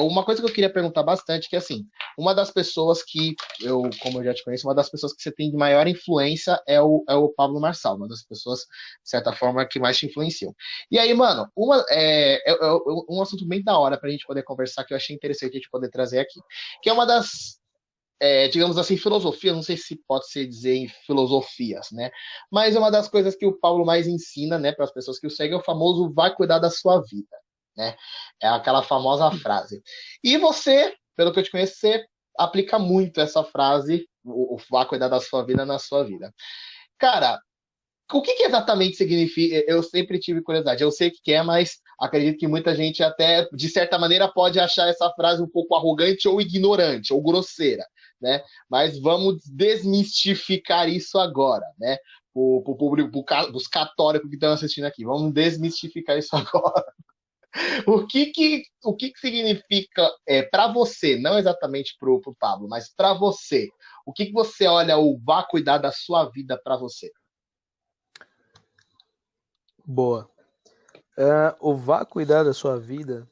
Uma coisa que eu queria perguntar bastante, que assim, uma das pessoas que como eu já te conheço, uma das pessoas que você tem de maior influência é o Pablo Marçal, uma das pessoas, de certa forma, que mais te influenciam. E aí, mano, um assunto bem da hora pra gente poder conversar, que eu achei interessante a gente poder trazer aqui, que é uma das, digamos assim, filosofias, não sei se pode se dizer em filosofias, né? Mas é uma das coisas que o Paulo mais ensina, né, para as pessoas que o seguem, é o famoso vai cuidar da sua vida, né? É aquela famosa frase. E você, pelo que eu te conheço, você aplica muito essa frase, o vai cuidar da sua vida na sua vida. Cara, o que exatamente significa? Eu sempre tive curiosidade. Eu sei o que é, mas acredito que muita gente até, de certa maneira, pode achar essa frase um pouco arrogante ou ignorante ou grosseira, né? Mas vamos desmistificar isso agora, né? O público, os católicos que estão assistindo aqui, vamos desmistificar isso agora. O que significa para você, não exatamente para o Pablo, mas para você? O que você olha o vá cuidar da sua vida para você? Boa. O vá cuidar da sua vida,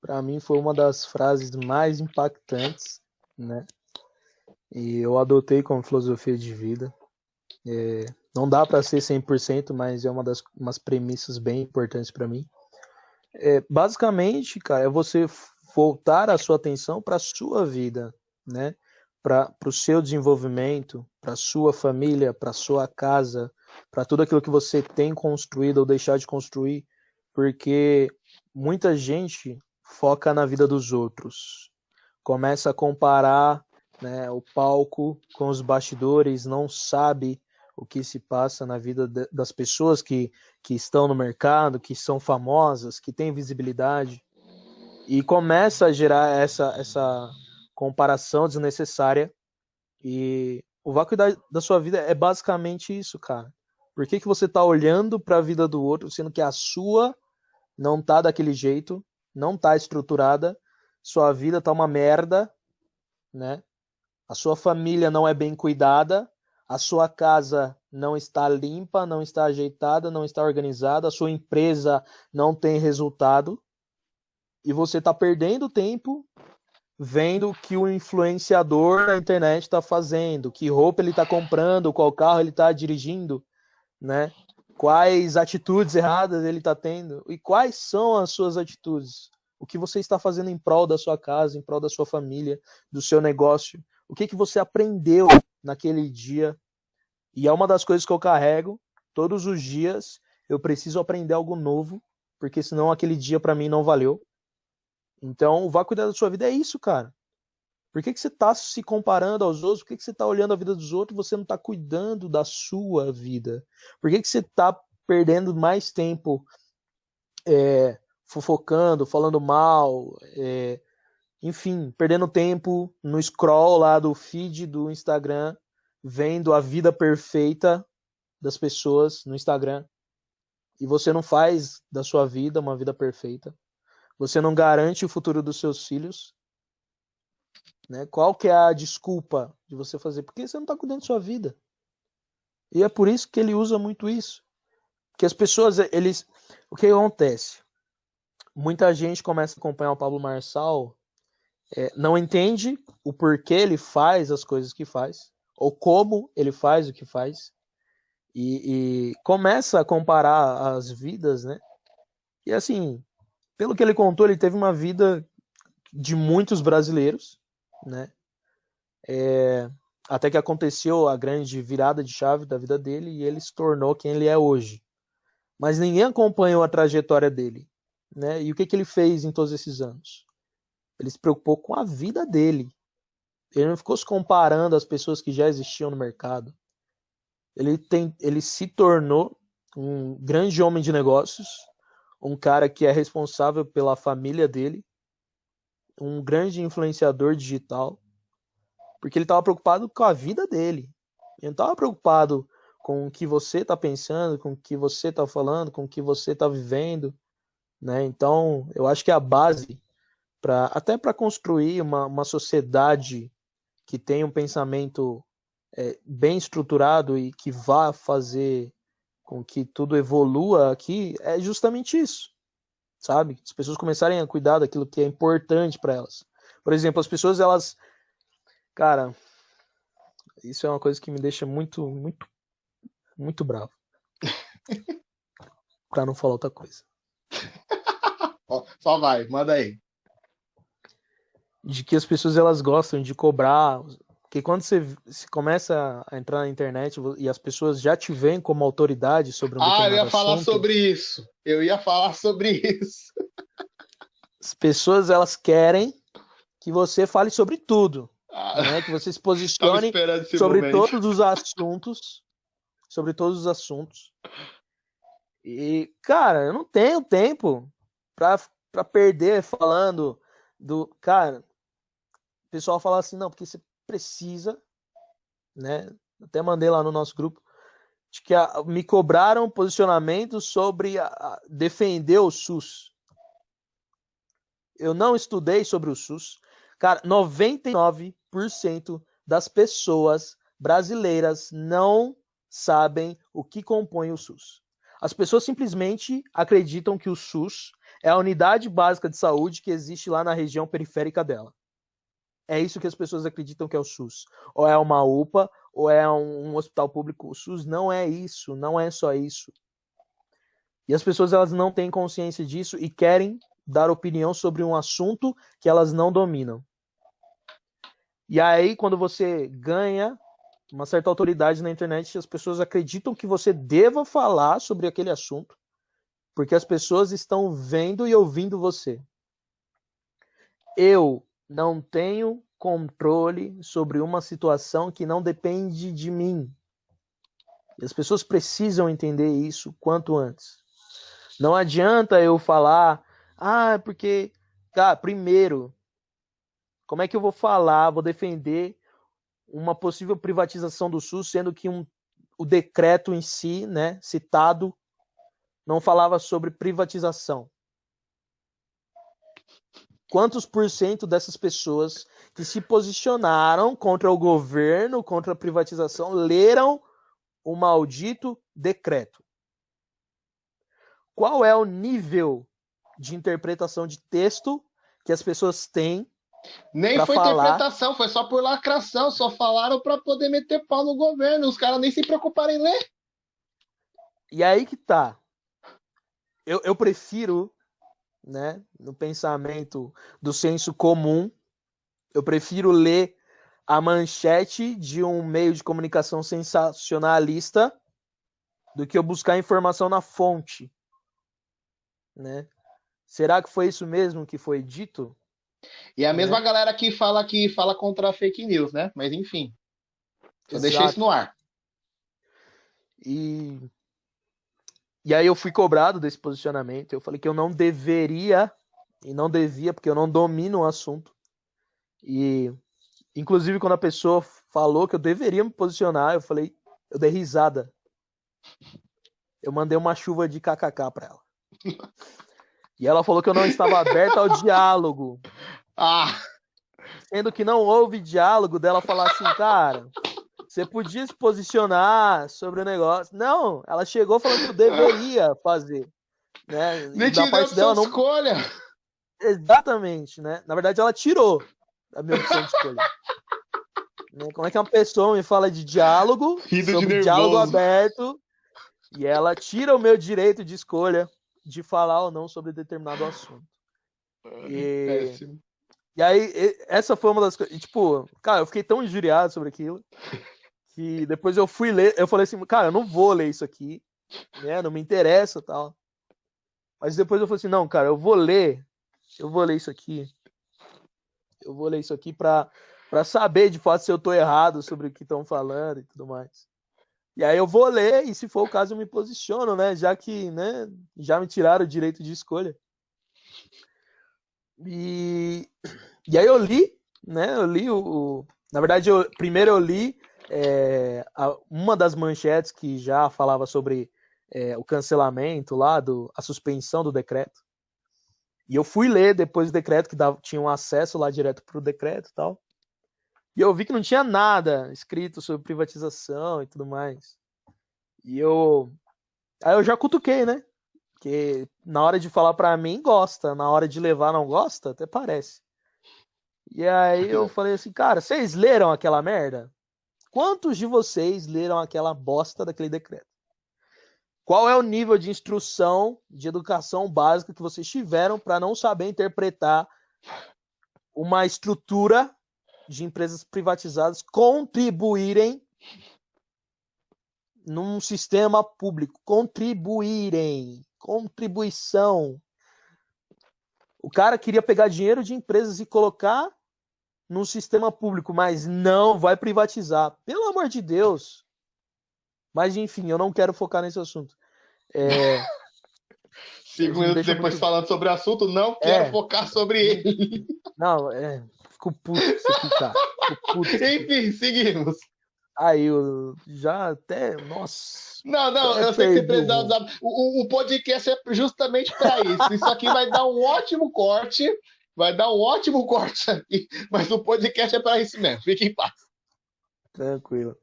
para mim foi uma das frases mais impactantes, né? E eu adotei como filosofia de vida. Não dá para ser 100%, mas é umas premissas bem importantes para mim. Basicamente, cara, é você voltar a sua atenção para a sua vida, né? Para o seu desenvolvimento, para a sua família, para a sua casa, para tudo aquilo que você tem construído ou deixar de construir, porque muita gente foca na vida dos outros, começa a comparar, né, o palco com os bastidores, não sabe o que se passa na vida das pessoas que estão no mercado, que são famosas, que têm visibilidade, e começa a gerar essa comparação desnecessária. E o vácuo da sua vida é basicamente isso, cara. Por que você tá olhando para a vida do outro, sendo que a sua não tá daquele jeito, não tá estruturada, sua vida tá uma merda, né? A sua família não é bem cuidada, a sua casa não está limpa, não está ajeitada, não está organizada, a sua empresa não tem resultado e você está perdendo tempo vendo o que o influenciador na internet está fazendo, que roupa ele está comprando, qual carro ele está dirigindo, né? Quais atitudes erradas ele está tendo e quais são as suas atitudes. O que você está fazendo em prol da sua casa, em prol da sua família, do seu negócio. O que você aprendeu naquele dia. E é uma das coisas que eu carrego todos os dias. Eu preciso aprender algo novo, porque senão aquele dia para mim não valeu. Então, vá cuidar da sua vida é isso, cara. Por que você está se comparando aos outros? Por que você está olhando a vida dos outros e você não está cuidando da sua vida? Por que você está perdendo mais tempo fofocando, falando mal, enfim, perdendo tempo no scroll lá do feed do Instagram, vendo a vida perfeita das pessoas no Instagram e você não faz da sua vida uma vida perfeita? Você não garante o futuro dos seus filhos, né? Qual que é a desculpa de você fazer? Porque você não está cuidando da sua vida. E é por isso que ele usa muito isso. Que as pessoas, eles. O que acontece? Muita gente começa a acompanhar o Pablo Marçal, não entende o porquê ele faz as coisas que faz, ou como ele faz o que faz, e começa a comparar as vidas, né? E assim, pelo que ele contou, ele teve uma vida de muitos brasileiros, né? Até que aconteceu a grande virada de chave da vida dele e ele se tornou quem ele é hoje. Mas ninguém acompanhou a trajetória dele, né? E o que ele fez em todos esses anos? Ele se preocupou com a vida dele. Ele não ficou se comparando às pessoas que já existiam no mercado. Ele se tornou um grande homem de negócios, um cara que é responsável pela família dele, um grande influenciador digital, porque ele estava preocupado com a vida dele. Ele não estava preocupado com o que você está pensando, com o que você está falando, com o que você está vivendo, né? Então, eu acho que a base até para construir uma sociedade que tenha um pensamento bem estruturado e que vá fazer com que tudo evolua aqui é justamente isso. sabe? As pessoas começarem a cuidar daquilo que é importante para elas. Por exemplo, as pessoas, elas... Cara, isso é uma coisa que me deixa muito, muito, muito bravo. Pra não falar outra coisa. Só vai, manda aí. De que as pessoas, elas gostam de cobrar. Porque quando você começa a entrar na internet e as pessoas já te veem como autoridade sobre um Eu ia determinado falar assunto, sobre isso. Eu ia falar sobre isso. as pessoas, elas querem que você fale sobre tudo, Ah, né? Que você se tava posicione esperando esse sobre momento. todos os assuntos, sobre todos os assuntos. E, cara, eu não tenho tempo pra perder falando do... Cara, o pessoal fala assim, não, porque você precisa, né? Até mandei lá no nosso grupo, de que me cobraram posicionamento sobre defender o SUS. Eu não estudei sobre o SUS. Cara, 99% das pessoas brasileiras não sabem o que compõe o SUS. As pessoas simplesmente acreditam que o SUS é a unidade básica de saúde que existe lá na região periférica dela. É isso que as pessoas acreditam que é o SUS. Ou é uma UPA, ou é um hospital público. O SUS não é isso, não é só isso. E as pessoas, elas não têm consciência disso e querem dar opinião sobre um assunto que elas não dominam. E aí, quando você ganha uma certa autoridade na internet, as pessoas acreditam que você deva falar sobre aquele assunto, porque as pessoas estão vendo e ouvindo você. Eu não tenho controle sobre uma situação que não depende de mim. E as pessoas precisam entender isso quanto antes. Não adianta eu falar, porque, cara, primeiro, como é que eu vou falar, vou defender uma possível privatização do SUS, sendo que o decreto em si, né, citado, não falava sobre privatização? Quantos por cento dessas pessoas que se posicionaram contra o governo, contra a privatização, leram o maldito decreto? Qual é o nível de interpretação de texto que as pessoas têm Nem para foi falar? interpretação, foi só por lacração. Só falaram para poder meter pau no governo. Os caras nem se preocuparam em ler. E aí que tá. Eu prefiro, né, no pensamento do senso comum, eu prefiro ler a manchete de um meio de comunicação sensacionalista do que eu buscar informação na fonte, né? Será que foi isso mesmo que foi dito, E é a mesma né? galera que fala contra a fake news, né? Mas enfim, só deixei isso no Exato. ar. E E aí eu fui cobrado desse posicionamento. Eu falei que eu não deveria e não devia, porque eu não domino o assunto. E, inclusive, quando a pessoa falou que eu deveria me posicionar, eu falei, eu dei risada. Eu mandei uma chuva de kkk pra ela. E ela falou que eu não estava aberta ao diálogo. Ah, Sendo que não houve diálogo dela falar assim, cara, você podia se posicionar sobre o negócio. Não, ela chegou falando que eu deveria fazer. Né? E nem da te deu parte opção dela de não. escolha. Exatamente, né? Na verdade, ela tirou a minha opção de escolha. Né? Como é que uma pessoa me fala de diálogo, Rindo de sobre diálogo nervoso. aberto, e ela tira o meu direito de escolha de falar ou não sobre determinado assunto. E, Péssimo. e aí, essa foi uma das coisas. Tipo, cara, eu fiquei tão injuriado sobre aquilo que depois eu fui ler. Eu falei assim, cara, eu não vou ler isso aqui, né? Não me interessa tal. Mas depois eu falei assim, não, cara, eu vou ler isso aqui. Eu vou ler isso aqui pra saber de fato se eu tô errado sobre o que estão falando e tudo mais. E aí eu vou ler e, se for o caso, eu me posiciono, né? Já que, né, já me tiraram o direito de escolha. E, e aí eu li, né? Eu li na verdade, primeiro eu li uma das manchetes que já falava sobre o cancelamento lá, a suspensão do decreto. E eu fui ler depois o decreto, que tinha um acesso lá direto pro decreto e tal. E eu vi que não tinha nada escrito sobre privatização e tudo mais. Aí eu já cutuquei, né? Porque na hora de falar pra mim, gosta. Na hora de levar, não gosta? Até parece. E aí eu falei assim, cara, vocês leram aquela merda? Quantos de vocês leram aquela bosta daquele decreto? Qual é o nível de instrução, de educação básica que vocês tiveram para não saber interpretar uma estrutura de empresas privatizadas contribuírem num sistema público? Contribuírem. Contribuição. O cara queria pegar dinheiro de empresas e colocar num sistema público, mas não vai privatizar. Pelo amor de Deus. Mas, enfim, eu não quero focar nesse assunto. 5 minutos depois muito... falando sobre o assunto, não quero focar sobre ele. Não, fico puto com isso aqui, cara. Enfim, seguimos. Aí, eu já até... Nossa. Não, eu sei que você precisa usar... O podcast é justamente para isso. Isso aqui vai dar um ótimo corte. Vai dar um ótimo corte aqui. Mas o podcast é para isso mesmo. Fique em paz. Tranquilo.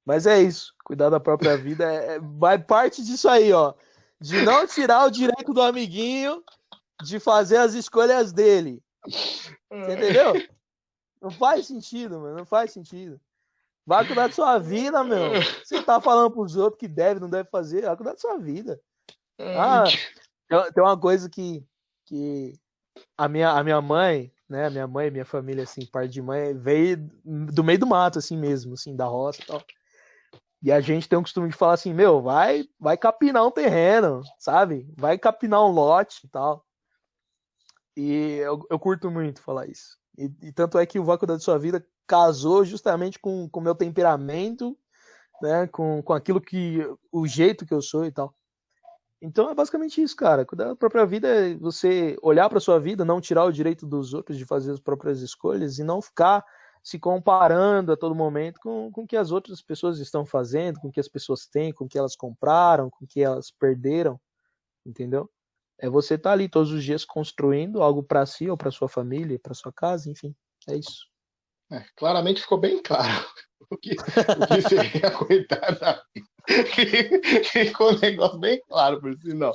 Mas é isso. Cuidar da própria vida vai parte disso aí, ó. De não tirar o direito do amiguinho de fazer as escolhas dele. Você entendeu? Não faz sentido, mano. Não faz sentido. Vai cuidar da sua vida, meu. Você tá falando pros outros que deve, não deve fazer. Vai cuidar da sua vida. Tem uma coisa que a minha mãe, né? Minha mãe, minha família, assim, parte de mãe, veio do meio do mato, assim mesmo, assim, da roça e tal. E a gente tem o costume de falar assim, meu, vai capinar um terreno, sabe? Vai capinar um lote e tal. E eu curto muito falar isso. E tanto é que o Vai Cuidar da Sua Vida casou justamente com o meu temperamento, né? Com aquilo o jeito que eu sou e tal. Então é basicamente isso, cara. Cuidar da própria vida é você olhar para sua vida, não tirar o direito dos outros de fazer as próprias escolhas e não ficar se comparando a todo momento com o que as outras pessoas estão fazendo, com o que as pessoas têm, com o que elas compraram, com o que elas perderam, entendeu? É você estar ali todos os dias construindo algo para si ou para sua família, para sua casa, enfim, é isso. Claramente ficou bem claro o que seria cuidar da vida. Ficou um negócio bem claro, por sinal.